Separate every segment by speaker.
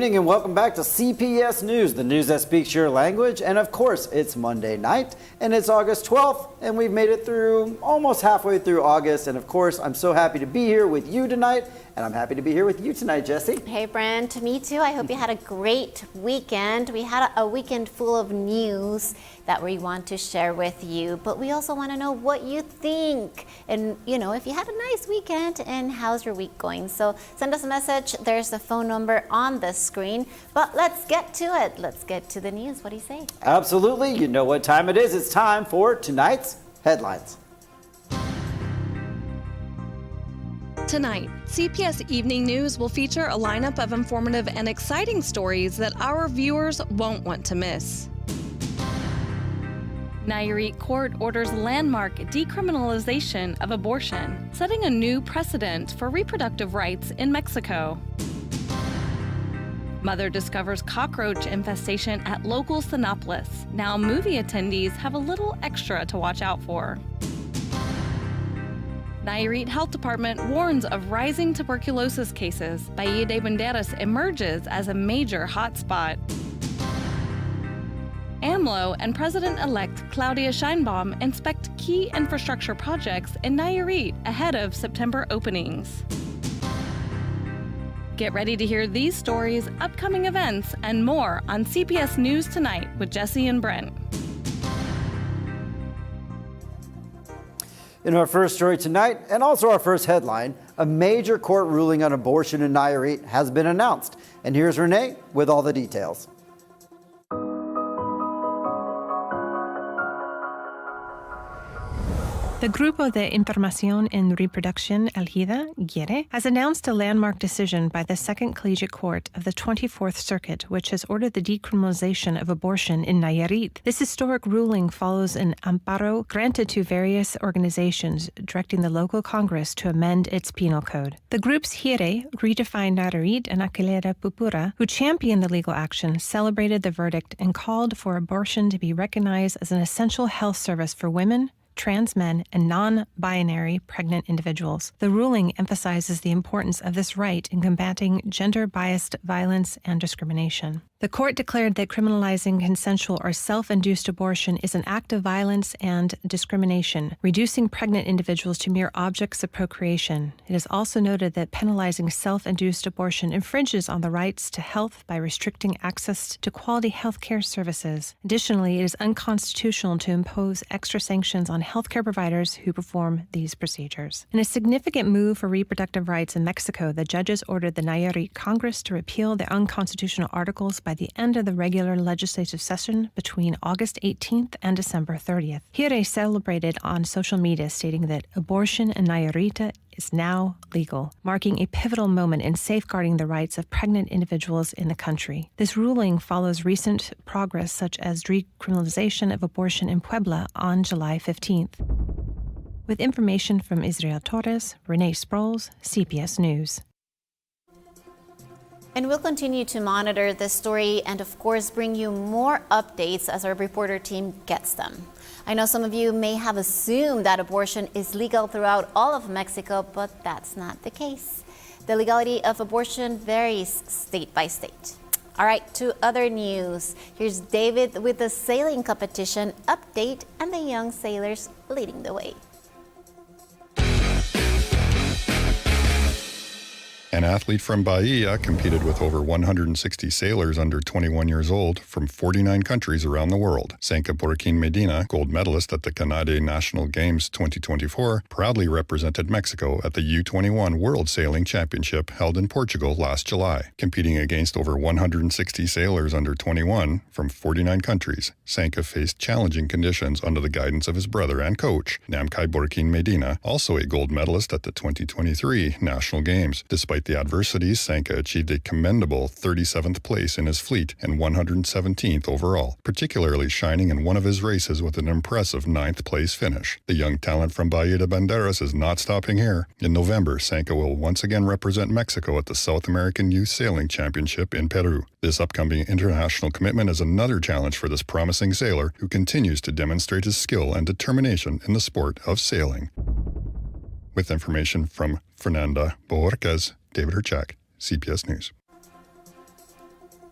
Speaker 1: evening and welcome back to CPS News, the news that speaks your language. And of course, it's Monday night and it's August 12th and we've made it through almost halfway through August. And of course, I'm so happy to be here with you tonight. And I'm happy to be here with you tonight, Jesse.
Speaker 2: Hey, Brent. Me too. I hope you had a great weekend. We had a weekend full of news that we want to share with you, but we also want to know what you think. And, you know, if you had a nice weekend and how's your week going? So send us a message. There's the phone number on the screen. But let's get to it. Let's get to the news. What do you say?
Speaker 1: Absolutely. You know what time it is. It's time for tonight's headlines.
Speaker 3: Tonight, CPS Evening News will feature a lineup of informative and exciting stories that our viewers won't want to miss. Nayarit Court orders landmark decriminalization of abortion, setting a new precedent for reproductive rights in Mexico. Mother discovers cockroach infestation at local Sinopolis. Now movie attendees have a little extra to watch out for. Nayarit Health Department warns of rising tuberculosis cases. Bahía de Banderas emerges as a major hotspot. AMLO and President-elect Claudia Sheinbaum inspect key infrastructure projects in Nayarit ahead of September openings. Get ready to hear these stories, upcoming events, and more on CPS News Tonight with Jesse and Brent.
Speaker 1: In our first story tonight, and also our first headline, a major court ruling on abortion in Nayarit has been announced. And here's Renee with all the details.
Speaker 4: The Grupo de Información en Reproducción Elegida, GIRE, has announced a landmark decision by the Second Collegiate Court of the 24th Circuit, which has ordered the decriminalization of abortion in Nayarit. This historic ruling follows an amparo granted to various organizations directing the local Congress to amend its penal code. The groups GIRE, Redefine Nayarit, and Aquilera Pupura, who championed the legal action, celebrated the verdict and called for abortion to be recognized as an essential health service for women, trans men, and non-binary pregnant individuals. The ruling emphasizes the importance of this right in combating gender-biased violence and discrimination. The court declared that criminalizing consensual or self-induced abortion is an act of violence and discrimination, reducing pregnant individuals to mere objects of procreation. It is also noted that penalizing self-induced abortion infringes on the rights to health by restricting access to quality health care services. Additionally, it is unconstitutional to impose extra sanctions on healthcare providers who perform these procedures. In a significant move for reproductive rights in Mexico, the judges ordered the Nayarit Congress to repeal the unconstitutional articles by the end of the regular legislative session between August 18th and December 30th. GIRE celebrated on social media, stating that abortion in Nayarit is now legal, marking a pivotal moment in safeguarding the rights of pregnant individuals in the country. This ruling follows recent progress such as decriminalization of abortion in Puebla on July 15th. With information from Israel Torres, Renee Sproles, CPS News.
Speaker 2: And we'll continue to monitor this story and, of course, bring you more updates as our reporter team gets them. I know some of you may have assumed that abortion is legal throughout all of Mexico, but that's not the case. The legality of abortion varies state by state. All right, to other news. Here's David with the sailing competition update and the young sailors leading the way.
Speaker 5: An athlete from Bahia competed with over 160 sailors under 21 years old from 49 countries around the world. Sanka Borquin Medina, gold medalist at the Canadian National Games 2024, proudly represented Mexico at the U21 World Sailing Championship held in Portugal last July. Competing against over 160 sailors under 21 from 49 countries, Sanka faced challenging conditions under the guidance of his brother and coach, Namkai Borquin Medina, also a gold medalist at the 2023 National Games. Despite the adversities, Sanka achieved a commendable 37th place in his fleet and 117th overall, particularly shining in one of his races with an impressive 9th place finish. The young talent from Bahía de Banderas is not stopping here. In November, Sanka will once again represent Mexico at the South American Youth Sailing Championship in Peru. This upcoming international commitment is another challenge for this promising sailor who continues to demonstrate his skill and determination in the sport of sailing. With information from Fernanda Bohorquez, David Herchak, CPS News.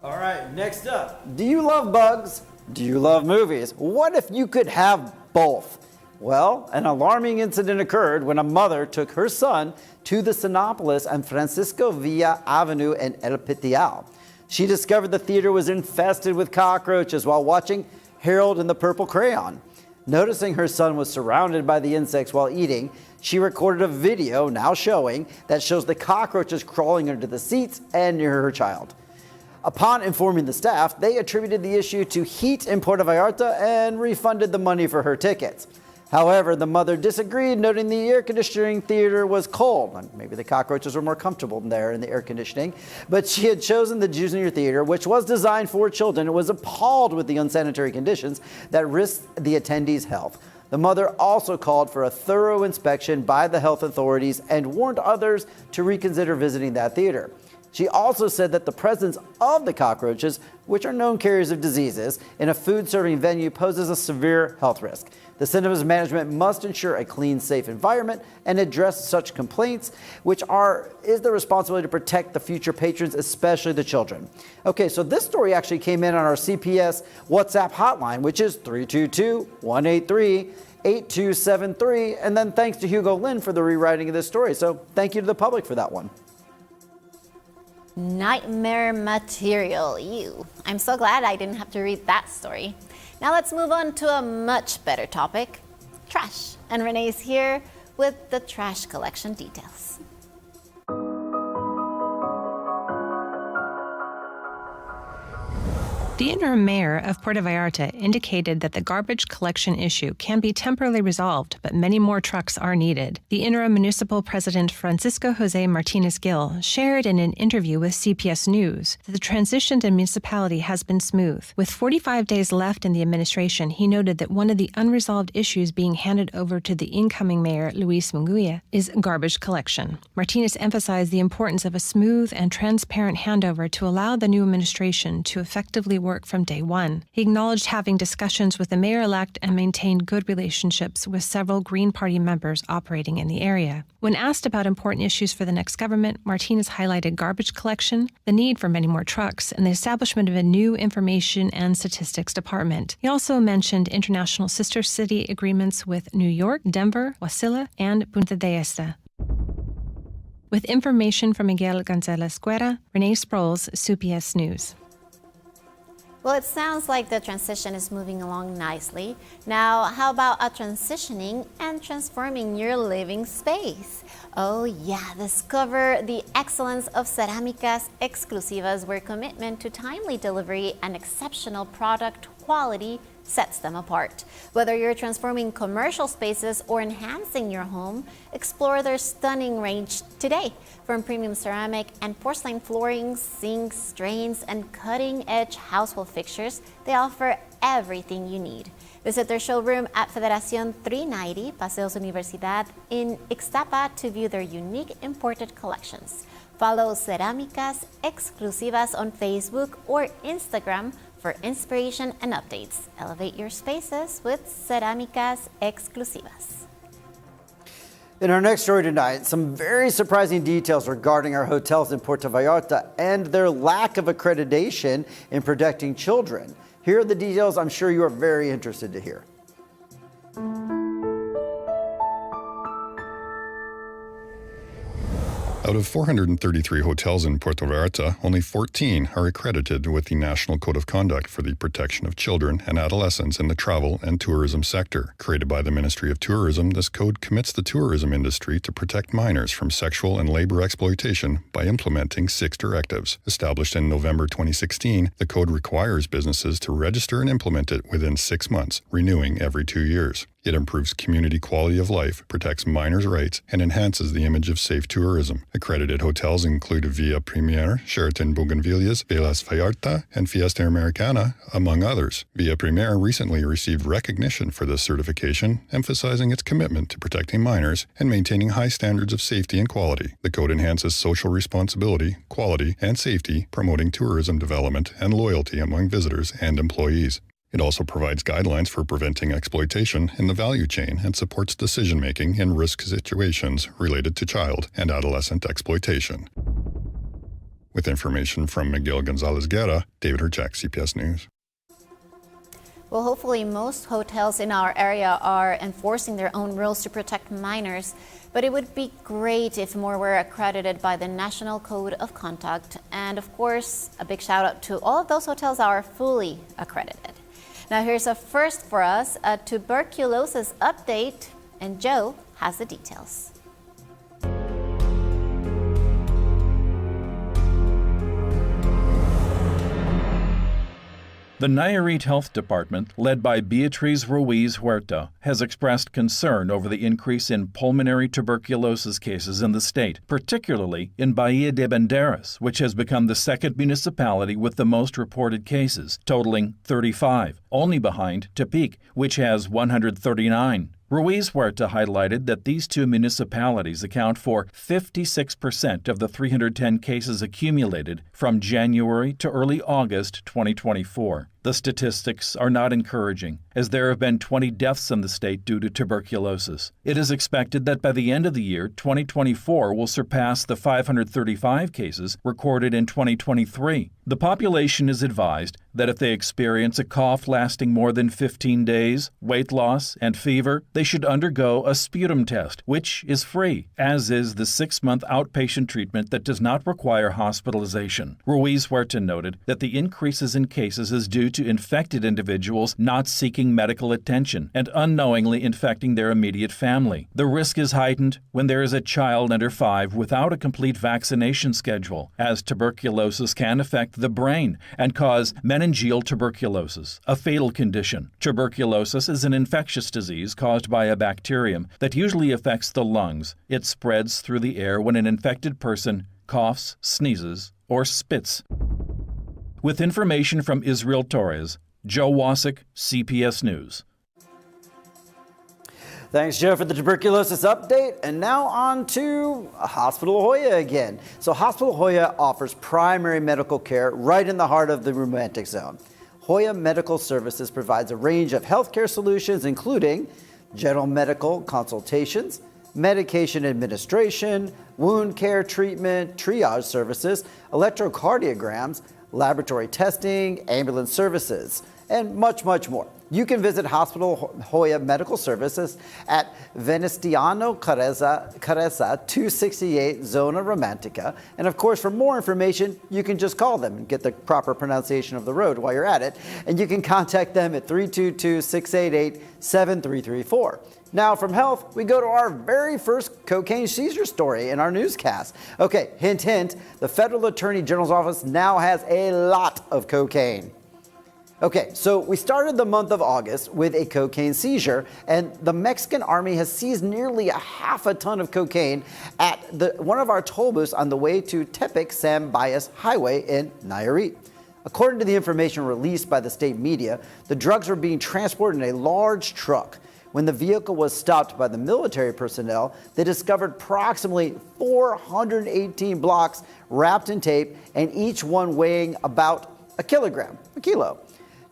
Speaker 1: All right, next up. Do you love bugs? Do you love movies? What if you could have both? Well, an alarming incident occurred when a mother took her son to the Cinépolis on Francisco Villa Avenue in El Pitial. She discovered the theater was infested with cockroaches while watching Harold and the Purple Crayon. Noticing her son was surrounded by the insects while eating, she recorded a video now showing that shows the cockroaches crawling under the seats and near her child. Upon informing the staff, they attributed the issue to heat in Puerto Vallarta and refunded the money for her tickets. However, the mother disagreed, noting the air conditioning theater was cold. Maybe the cockroaches were more comfortable there in the air conditioning. But she had chosen the junior theater, which was designed for children, and was appalled with the unsanitary conditions that risked the attendees' health. The mother also called for a thorough inspection by the health authorities and warned others to reconsider visiting that theater. She also said that the presence of the cockroaches, which are known carriers of diseases, in a food-serving venue poses a severe health risk. The cinema's management must ensure a clean, safe environment and address such complaints, which is the responsibility to protect the future patrons, especially the children. Okay, so this story actually came in on our CPS WhatsApp hotline, which is 322-183-8273. And then thanks to Hugo Lin for the rewriting of this story. So thank you to the public for that one.
Speaker 2: Nightmare material. Ew. I'm so glad I didn't have to read that story. Now let's move on to a much better topic, trash. And Renee's here with the trash collection details.
Speaker 4: The interim mayor of Puerto Vallarta indicated that the garbage collection issue can be temporarily resolved, but many more trucks are needed. The interim municipal president, Francisco Jose Martinez Gil, shared in an interview with CPS News that the transition to municipality has been smooth. With 45 days left in the administration, he noted that one of the unresolved issues being handed over to the incoming mayor, Luis Munguia, is garbage collection. Martinez emphasized the importance of a smooth and transparent handover to allow the new administration to effectively work from day one. He acknowledged having discussions with the mayor-elect and maintained good relationships with several Green Party members operating in the area. When asked about important issues for the next government, Martinez highlighted garbage collection, the need for many more trucks, and the establishment of a new information and statistics department. He also mentioned international sister city agreements with New York, Denver, Wasilla, and Punta de Este. With information from Miguel Gonzalez Guerra, Renee Sproles, CPS News.
Speaker 2: Well, it sounds like the transition is moving along nicely. Now, how about transitioning and transforming your living space? Oh yeah, discover the excellence of Cerámicas Exclusivas, where commitment to timely delivery and exceptional product quality sets them apart. Whether you're transforming commercial spaces or enhancing your home, explore their stunning range today. From premium ceramic and porcelain flooring, sinks, drains, and cutting-edge household fixtures, they offer everything you need. Visit their showroom at Federación 390, Paseos Universidad in Ixtapa to view their unique imported collections. Follow Cerámicas Exclusivas on Facebook or Instagram for inspiration and updates. Elevate your spaces with Cerámicas Exclusivas.
Speaker 1: In our next story tonight, some very surprising details regarding our hotels in Puerto Vallarta and their lack of accreditation in protecting children. Here are the details I'm sure you are very interested to hear.
Speaker 5: Out of 433 hotels in Puerto Vallarta, only 14 are accredited with the National Code of Conduct for the Protection of Children and Adolescents in the Travel and Tourism sector. Created by the Ministry of Tourism, this code commits the tourism industry to protect minors from sexual and labor exploitation by implementing 6 directives. Established in November 2016, the code requires businesses to register and implement it within 6 months, renewing every 2 years. It improves community quality of life, protects minors' rights, and enhances the image of safe tourism. Accredited hotels include Villa Premier, Sheraton Bougainvilleas, Velas Vallarta, and Fiesta Americana, among others. Villa Premier recently received recognition for this certification, emphasizing its commitment to protecting minors and maintaining high standards of safety and quality. The code enhances social responsibility, quality, and safety, promoting tourism development and loyalty among visitors and employees. It also provides guidelines for preventing exploitation in the value chain and supports decision-making in risk situations related to child and adolescent exploitation. With information from Miguel Gonzalez Guerra, David Herchak, CPS News.
Speaker 2: Well, hopefully most hotels in our area are enforcing their own rules to protect minors, but it would be great if more were accredited by the National Code of Conduct. And of course, a big shout out to all of those hotels that are fully accredited. Now here's a first for us, a tuberculosis update, and Joe has the details.
Speaker 6: The Nayarit Health Department, led by Beatriz Ruiz Huerta, has expressed concern over the increase in pulmonary tuberculosis cases in the state, particularly in Bahía de Banderas, which has become the second municipality with the most reported cases, totaling 35, only behind Tepic, which has 139. Ruiz Huerta highlighted that these two municipalities account for 56% of the 310 cases accumulated from January to early August 2024. The statistics are not encouraging, as there have been 20 deaths in the state due to tuberculosis. It is expected that by the end of the year, 2024 will surpass the 535 cases recorded in 2023. The population is advised that if they experience a cough lasting more than 15 days, weight loss, and fever, they should undergo a sputum test, which is free, as is the 6-month outpatient treatment that does not require hospitalization. Ruiz Huerta noted that the increases in cases is due to infected individuals not seeking medical attention and unknowingly infecting their immediate family. The risk is heightened when there is a child under 5 without a complete vaccination schedule, as tuberculosis can affect the brain and cause meningeal tuberculosis, a fatal condition. Tuberculosis is an infectious disease caused by a bacterium that usually affects the lungs. It spreads through the air when an infected person coughs, sneezes, or spits. With information from Israel Torres, Joe Wasik, CPS News.
Speaker 1: Thanks, Joe, for the tuberculosis update. And now on to Hospital Hoya again. So Hospital Hoya offers primary medical care right in the heart of the romantic zone. Hoya Medical Services provides a range of healthcare solutions, including general medical consultations, medication administration, wound care treatment, triage services, electrocardiograms, laboratory testing, ambulance services, and much, much more. You can visit Hospital Hoya Medical Services at Venustiano Carreza 268 Zona Romantica. And of course, for more information, you can just call them and get the proper pronunciation of the road while you're at it. And you can contact them at 322-688-7334. Now from health, we go to our very first cocaine seizure story in our newscast. Okay, hint, hint, the Federal Attorney General's office now has a lot of cocaine. Okay, so we started the month of August with a cocaine seizure, and the Mexican Army has seized nearly a half a ton of cocaine at one of our toll booths on the way to Tepic-San Bias Highway in Nayarit. According to the information released by the state media, the drugs were being transported in a large truck. When the vehicle was stopped by the military personnel, they discovered approximately 418 blocks wrapped in tape, and each one weighing about a kilo.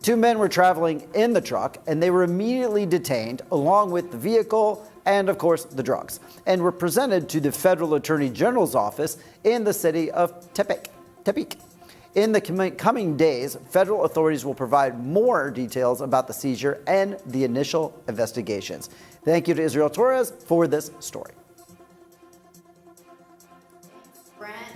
Speaker 1: 2 men were traveling in the truck, and they were immediately detained along with the vehicle and, of course, the drugs, and were presented to the Federal Attorney General's office in the city of Tepic. In the coming days, federal authorities will provide more details about the seizure and the initial investigations. Thank you to Israel Torres for this story.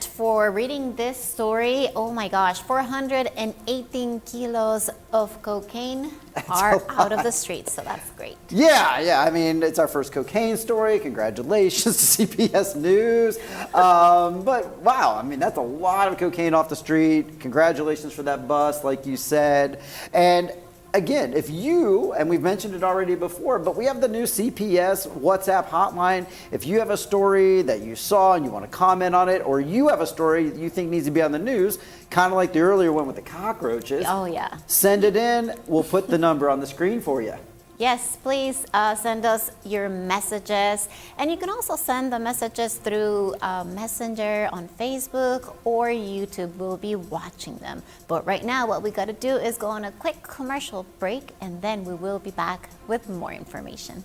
Speaker 2: For reading this story. Oh my gosh, 418 kilos of cocaine are out of the streets, so that's great.
Speaker 1: Yeah, I mean, it's our first cocaine story. Congratulations to CPS News. But wow, I mean, that's a lot of cocaine off the street. Congratulations for that bust, like you said. And again, if you, and we've mentioned it already before, but we have the new CPS WhatsApp hotline. If you have a story that you saw and you want to comment on it, or you have a story that you think needs to be on the news, kind of like the earlier one with the cockroaches.
Speaker 2: Oh, yeah.
Speaker 1: Send it in. We'll put the number on the screen for you.
Speaker 2: Yes, please send us your messages. And you can also send the messages through Messenger on Facebook or YouTube. We'll be watching them. But right now, what we got to do is go on a quick commercial break, and then we will be back with more information.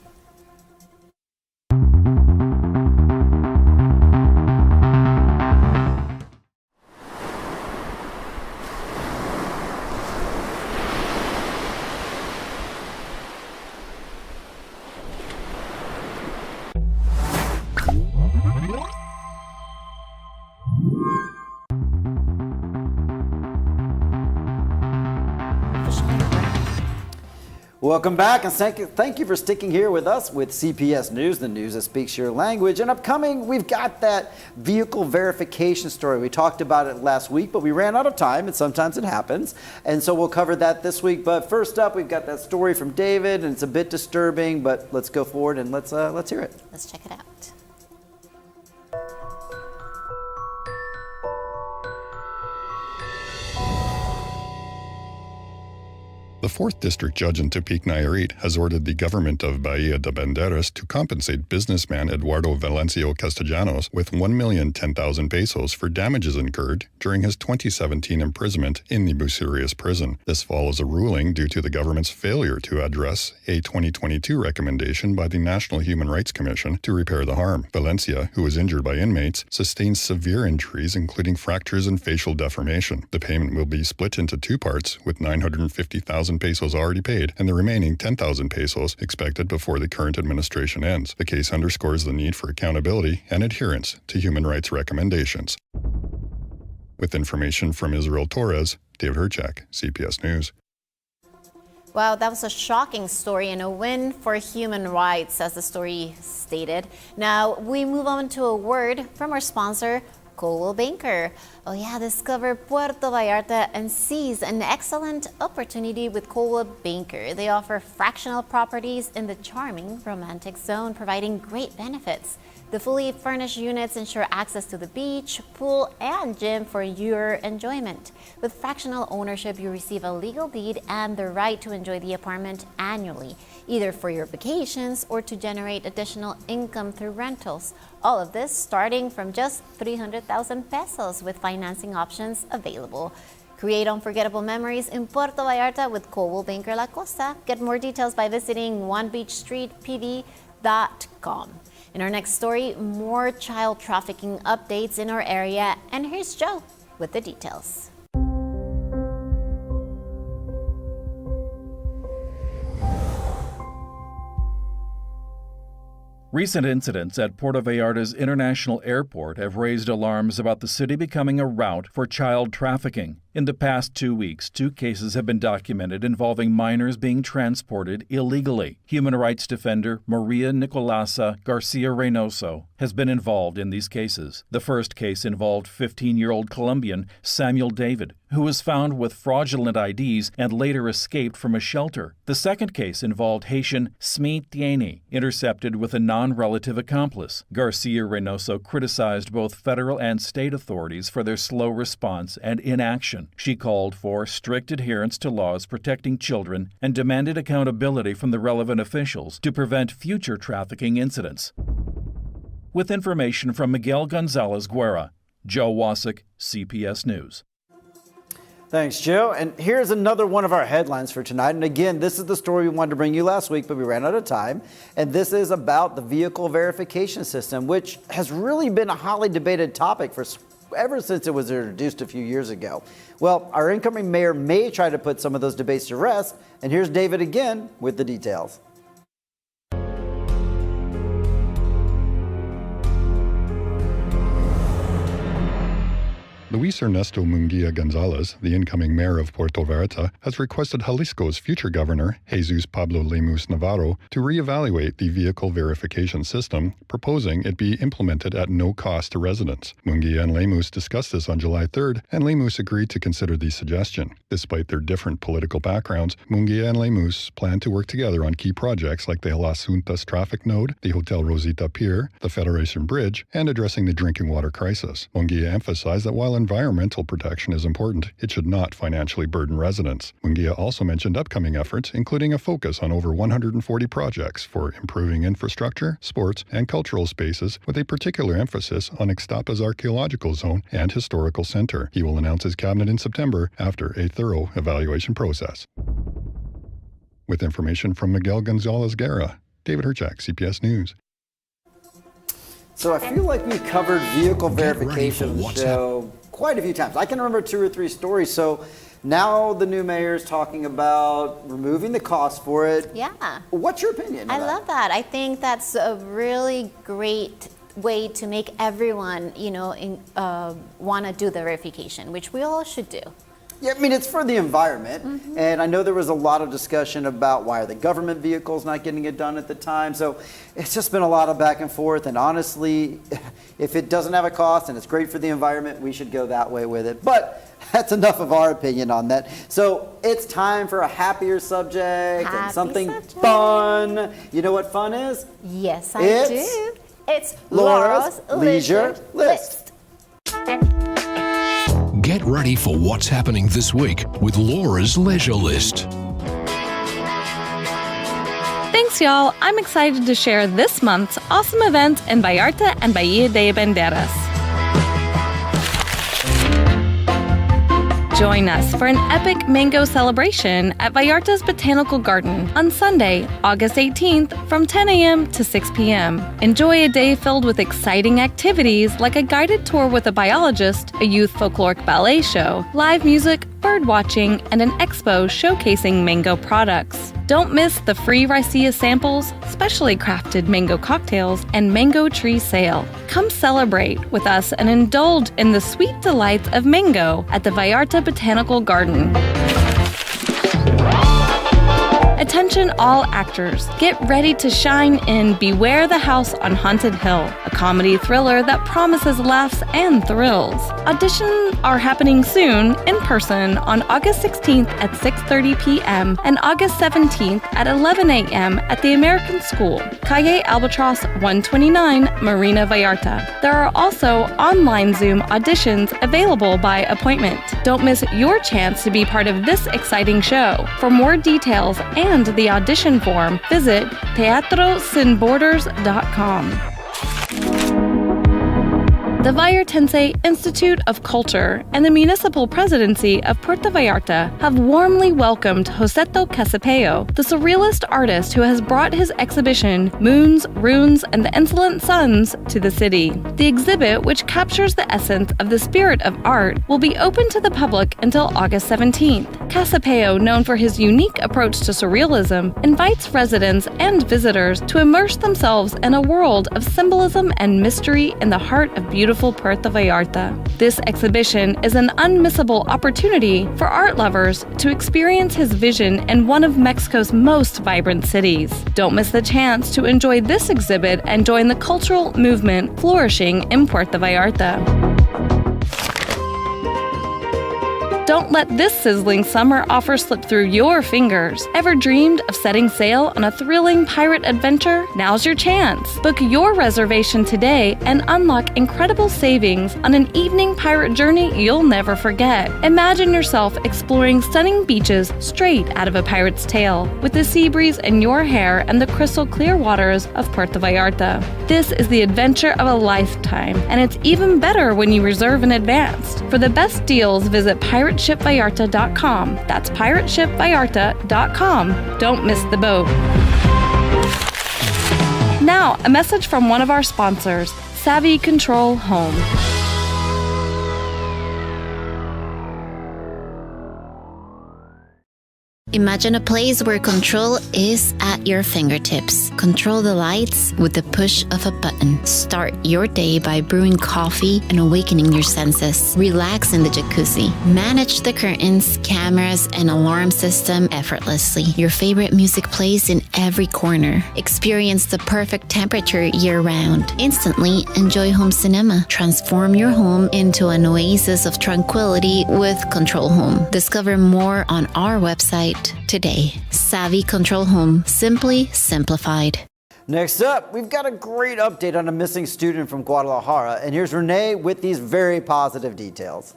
Speaker 1: Welcome back, and thank you for sticking here with us with CPS News, the news that speaks your language. And upcoming, we've got that vehicle verification story. We talked about it last week, but we ran out of time, and sometimes it happens. And so we'll cover that this week. But first up, we've got that story from David, and it's a bit disturbing, but let's go forward and let's hear it.
Speaker 2: Let's check it out.
Speaker 5: The 4th District Judge in Tepic Nayarit has ordered the government of Bahía de Banderas to compensate businessman Eduardo Valencio Castellanos with 1,010,000 pesos for damages incurred during his 2017 imprisonment in the Bucerias prison. This follows a ruling due to the government's failure to address a 2022 recommendation by the National Human Rights Commission to repair the harm. Valencia, who was injured by inmates, sustained severe injuries including fractures and facial deformation. The payment will be split into 2 parts, with 950,000 pesos already paid and the remaining 10,000 pesos expected before the current administration ends. The case underscores the need for accountability and adherence to human rights recommendations. With information from Israel Torres, David Herchak, CPS News.
Speaker 2: Wow, that was a shocking story and a win for human rights, as the story stated. Now, we move on to a word from our sponsor, Coldwell Banker. Oh yeah, discover Puerto Vallarta and seize an excellent opportunity with Coldwell Banker. They offer fractional properties in the charming romantic zone, providing great benefits. The fully furnished units ensure access to the beach, pool, and gym for your enjoyment. With fractional ownership, you receive a legal deed and the right to enjoy the apartment annually, either for your vacations or to generate additional income through rentals. All of this starting from just 300,000 pesos with financing options available. Create unforgettable memories in Puerto Vallarta with Coldwell Banker La Costa. Get more details by visiting onebeachstreetpv.com. In our next story, more child trafficking updates in our area. And here's Joe with the details.
Speaker 6: Recent incidents at Puerto Vallarta's International Airport have raised alarms about the city becoming a route for child trafficking. In the past 2 weeks, 2 cases have been documented involving minors being transported illegally. Human rights defender Maria Nicolasa Garcia Reynoso has been involved in these cases. The first case involved 15-year-old Colombian Samuel David, who was found with fraudulent IDs and later escaped from a shelter. The second case involved Haitian Smee Tieni, intercepted with a non-relative accomplice. Garcia Reynoso criticized both federal and state authorities for their slow response and inaction. She called for strict adherence to laws protecting children and demanded accountability from the relevant officials to prevent future trafficking incidents. With information from Miguel Gonzalez Guerra, Joe Wasik, CPS News.
Speaker 1: Thanks, Joe. And here's another one of our headlines for tonight. And again, this is the story we wanted to bring you last week, but we ran out of time. And this is about the vehicle verification system, which has really been a hotly debated topic ever since it was introduced a few years ago. Well, our incoming mayor may try to put some of those debates to rest. And here's David again with the details.
Speaker 5: Luis Ernesto Munguia Gonzalez, the incoming mayor of Puerto Vallarta, has requested Jalisco's future governor, Jesus Pablo Lemus Navarro, to reevaluate the vehicle verification system, proposing it be implemented at no cost to residents. Munguia and Lemus discussed this on July 3rd, and Lemus agreed to consider the suggestion. Despite their different political backgrounds, Munguia and Lemus plan to work together on key projects like the Las Juntas traffic node, the Hotel Rosita Pier, the Federation Bridge, and addressing the drinking water crisis. Munguia emphasized that while environmental protection is important, it should not financially burden residents. Munguia also mentioned upcoming efforts, including a focus on over 140 projects for improving infrastructure, sports, and cultural spaces, with a particular emphasis on Ixtapa's archaeological zone and historical center. He will announce his cabinet in September after a thorough evaluation process. With information from Miguel Gonzalez Guerra, David Herchak, CPS News.
Speaker 1: So I feel like we covered vehicle verification on the show quite a few times. I can remember 2 or 3 stories. So now the new mayor is talking about removing the cost for it.
Speaker 2: Yeah.
Speaker 1: What's your opinion?
Speaker 2: I love that. I think that's a really great way to make everyone, want to do the verification, which we all should do.
Speaker 1: Yeah, I mean, it's for the environment. And I know there was a lot of discussion about why are the government vehicles not getting it done at the time. So it's just been a lot of back and forth. And honestly, if it doesn't have a cost and it's great for the environment, we should go that way with it. But that's enough of our opinion on that. So it's time for a happier subject and something fun. You know what fun is?
Speaker 2: Yes, I
Speaker 1: It's
Speaker 2: do. It's
Speaker 1: Laura's Leisure List.
Speaker 7: Get ready for what's happening this week with Laura's Leisure List.
Speaker 3: Thanks, y'all. I'm excited to share this month's awesome events in Vallarta and Bahía de Banderas. Join us for an epic mango celebration at Vallarta's Botanical Garden on Sunday, August 18th from 10 a.m. to 6 p.m. Enjoy a day filled with exciting activities like a guided tour with a biologist, a youth folkloric ballet show, live music, bird watching, and an expo showcasing mango products. Don't miss the free raicilla samples, specially crafted mango cocktails, and mango tree sale. Come celebrate with us and indulge in the sweet delights of mango at the Vallarta Botanical Garden. Attention all actors, get ready to shine in Beware the House on Haunted Hill, a comedy thriller that promises laughs and thrills. Auditions are happening soon in person on August 16th at 6:30 p.m. and August 17th at 11 a.m. at the American School, Calle Albatross 129, Marina Vallarta. There are also online Zoom auditions available by appointment. Don't miss your chance to be part of this exciting show. For more details and the audition form, visit teatrosinborders.com. The Vallartense Institute of Culture and the Municipal Presidency of Puerto Vallarta have warmly welcomed Joseto Casapeo, the surrealist artist who has brought his exhibition Moons, Runes, and the Insolent Suns to the city. The exhibit, which captures the essence of the spirit of art, will be open to the public until August 17th. Casapeo, known for his unique approach to surrealism, invites residents and visitors to immerse themselves in a world of symbolism and mystery in the heart of beautiful Puerto Vallarta. This exhibition is an unmissable opportunity for art lovers to experience his vision in one of Mexico's most vibrant cities. Don't miss the chance to enjoy this exhibit and join the cultural movement flourishing in Puerto Vallarta. Don't let this sizzling summer offer slip through your fingers. Ever dreamed of setting sail on a thrilling pirate adventure? Now's your chance. Book your reservation today and unlock incredible savings on an evening pirate journey you'll never forget. Imagine yourself exploring stunning beaches straight out of a pirate's tale, with the sea breeze in your hair and the crystal clear waters of Puerto Vallarta. This is the adventure of a lifetime, and it's even better when you reserve in advance. For the best deals, visit pirateshipvallarta.com. That's pirateshipvallarta.com. Don't miss the boat. Now, a message from one of our sponsors, Savvy Control Home.
Speaker 2: Imagine a place where control is at your fingertips. Control the lights with the push of a button. Start your day by brewing coffee and awakening your senses. Relax in the jacuzzi. Manage the curtains, cameras, and alarm system effortlessly. Your favorite music plays in every corner. Experience the perfect temperature year-round. Instantly enjoy home cinema. Transform your home into an oasis of tranquility with Control Home. Discover more on our website today. Savvy Control Home, simply simplified.
Speaker 1: Next up, we've got a great update on a missing student from Guadalajara, and here's Renee with these very positive details.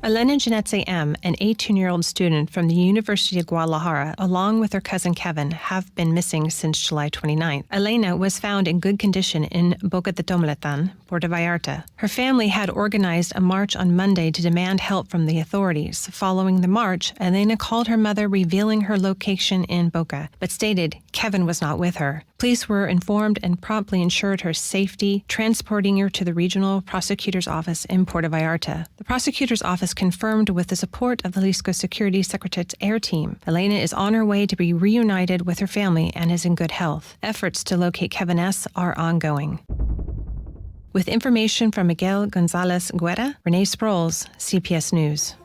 Speaker 4: Elena Janetze M., an 18-year-old student from the University of Guadalajara, along with her cousin Kevin, have been missing since July 29th. Elena was found in good condition in Boca de Tomalatan, Puerto Vallarta. Her family had organized a march on Monday to demand help from the authorities. Following the march, Elena called her mother, revealing her location in Boca, but stated Kevin was not with her. Police were informed and promptly ensured her safety, transporting her to the regional prosecutor's office in Puerto Vallarta. The prosecutor's office confirmed with the support of the Jalisco Security Secretariat's air team. Elena is on her way to be reunited with her family and is in good health. Efforts to locate Kevin S. are ongoing. With information from Miguel Gonzalez Guerra, Renee Sproles, CPS News.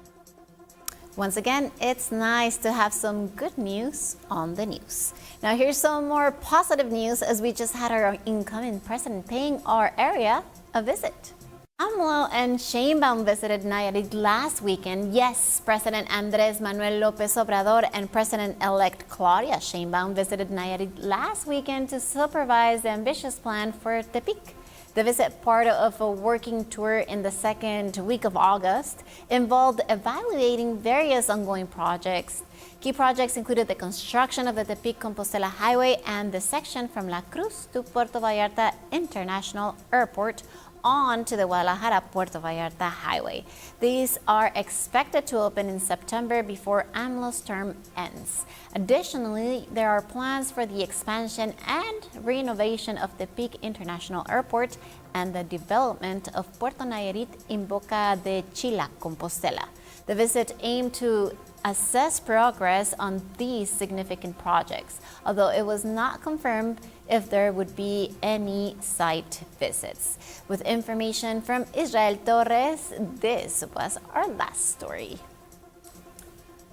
Speaker 2: Once again, it's nice to have some good news on the news. Now here's some more positive news as we just had our incoming president paying our area a visit. AMLO and Sheinbaum visited Nayarit last weekend. Yes, President Andrés Manuel López Obrador and President-elect Claudia Sheinbaum visited Nayarit last weekend to supervise the ambitious plan for Tepic. The visit, part of a working tour in the second week of August, involved evaluating various ongoing projects. Key projects included the construction of the Tepic-Compostela Highway and the section from La Cruz to Puerto Vallarta International Airport on to the Guadalajara-Puerto Vallarta Highway. These are expected to open in September before AMLO's term ends. Additionally, there are plans for the expansion and renovation of the Tepic International Airport and the development of Puerto Nayarit in Boca de Chila, Compostela. The visit aimed to assess progress on these significant projects, although it was not confirmed if there would be any site visits. With information from Israel Torres, this was our last story.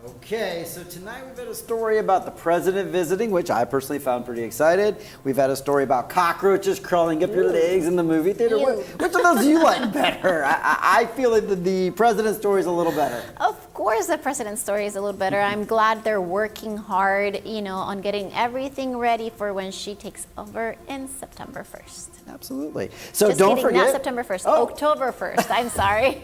Speaker 1: Okay, so tonight we've had a story about the president visiting, which I personally found pretty excited. We've had a story about cockroaches crawling up your legs in the movie theater. Which of those do you like better? I feel like the president's story is a little better.
Speaker 2: Of course, the president's story is a little better. I'm glad they're working hard, on getting everything ready for when she takes over in September 1st.
Speaker 1: Absolutely. So
Speaker 2: Just
Speaker 1: don't
Speaker 2: kidding,
Speaker 1: forget.
Speaker 2: not September 1st, October 1st. I'm sorry.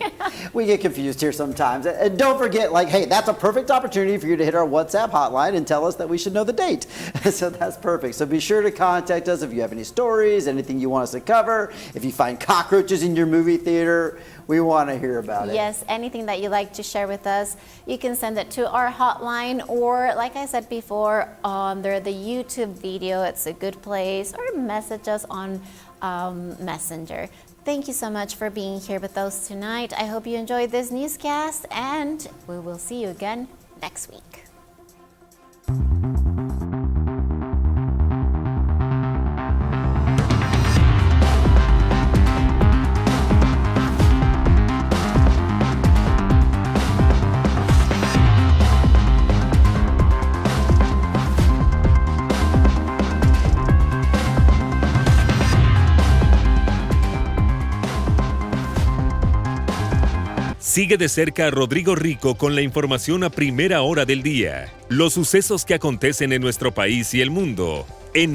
Speaker 1: We get confused here sometimes. And don't forget, hey, that's a perfect opportunity for you to hit our WhatsApp hotline and tell us that we should know the date. So that's perfect. So be sure to contact us if you have any stories, anything you want us to cover. If you find cockroaches in your movie theater, we want to hear about it.
Speaker 2: Yes, anything that you'd like to share with us, you can send it to our hotline, or like I said before, under the YouTube video, it's a good place, or message us on Messenger. Thank you so much for being here with us tonight. I hope you enjoyed this newscast, and we will see you again next week.
Speaker 8: Sigue de cerca a Rodrigo Rico con la información a primera hora del día. Los sucesos que acontecen en nuestro país y el mundo en